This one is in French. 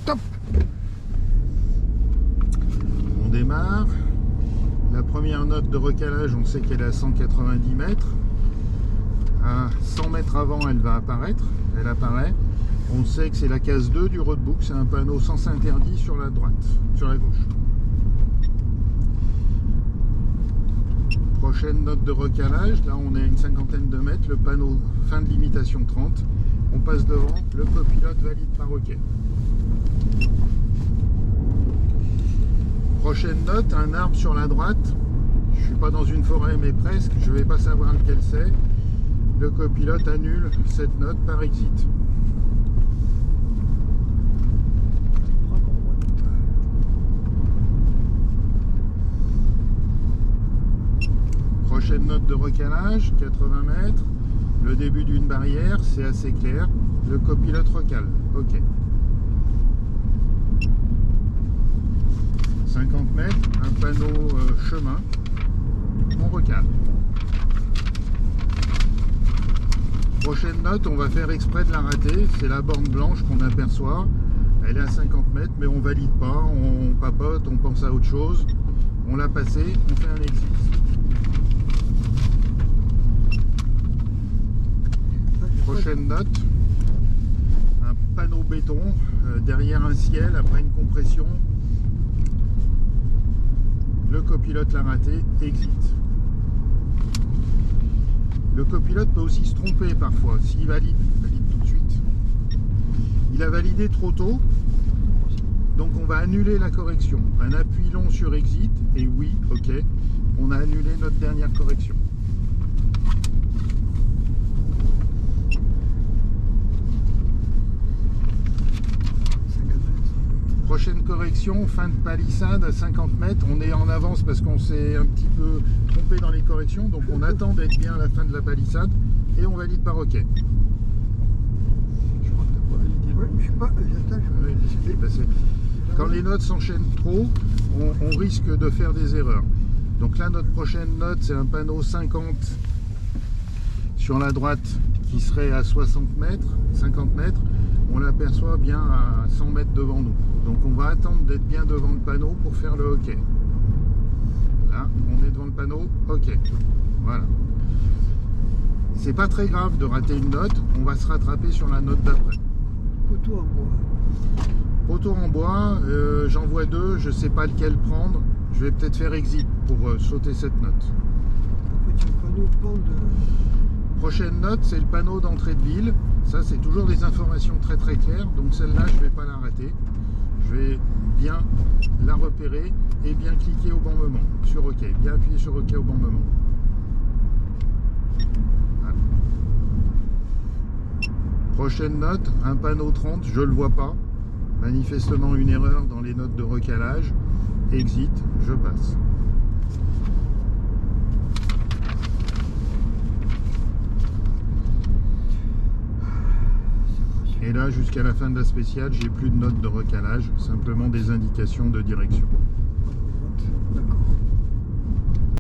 Top. On démarre. La première note de recalage, on sait qu'elle est à 190 mètres. À 100 mètres avant, elle va apparaître. Elle apparaît. On sait que c'est la case 2 du roadbook. C'est un panneau sens interdit sur la droite, sur la gauche. Prochaine note de recalage. Là, on est à une cinquantaine de mètres. Le panneau fin de limitation 30. On passe devant. Le copilote valide par OK. Prochaine note, un arbre sur la droite. Je suis pas dans une forêt, mais presque. Je vais pas savoir lequel c'est. Le copilote annule cette note par exit. Prochaine note de recalage, 80 mètres. Le début d'une barrière, c'est assez clair. Le copilote recale. OK. 50 mètres, un panneau chemin. On recale. Prochaine note, on va faire exprès de la rater. C'est la borne blanche qu'on aperçoit. Elle est à 50 mètres, mais on valide pas. On papote, on pense à autre chose. On l'a passée, on fait un exit. Prochaine note, un panneau béton derrière un ciel après une compression. Le copilote l'a raté, exit. Le copilote peut aussi se tromper parfois. S'il valide, valide tout de suite. Il a validé trop tôt, donc on va annuler la correction. Un appui long sur exit, et oui, OK, on a annulé notre dernière correction. Prochaine correction, fin de palissade à 50 mètres. On est en avance parce qu'on s'est un petit peu trompé dans les corrections. Donc on attend d'être bien à la fin de la palissade et on valide par OK. Je crois que tu n'as pas validé. Oui, je sais pas. Oui, quand les notes s'enchaînent trop, on risque de faire des erreurs. Donc là, notre prochaine note, c'est un panneau 50 sur la droite qui serait à 60 mètres, 50 mètres. On l'aperçoit bien à 100 mètres devant nous. Donc on va attendre d'être bien devant le panneau pour faire le OK. Là, on est devant le panneau, OK. Voilà. C'est pas très grave de rater une note, on va se rattraper sur la note d'après. Poteau en bois. Poteau en bois, j'en vois deux, je sais pas lequel prendre. Je vais peut-être faire exit pour sauter cette note. Petit panneau pente. Prochaine note, c'est le panneau d'entrée de ville. Ça, c'est toujours des informations très très claires. Donc celle-là, je ne vais pas la rater. Je vais bien la repérer et bien cliquer au bon moment. Sur OK. Bien appuyer sur OK au bon moment. Voilà. Prochaine note, un panneau 30. Je ne le vois pas. Manifestement une erreur dans les notes de recalage. Exit, je passe. Et là, jusqu'à la fin de la spéciale, j'ai plus de notes de recalage, simplement des indications de direction.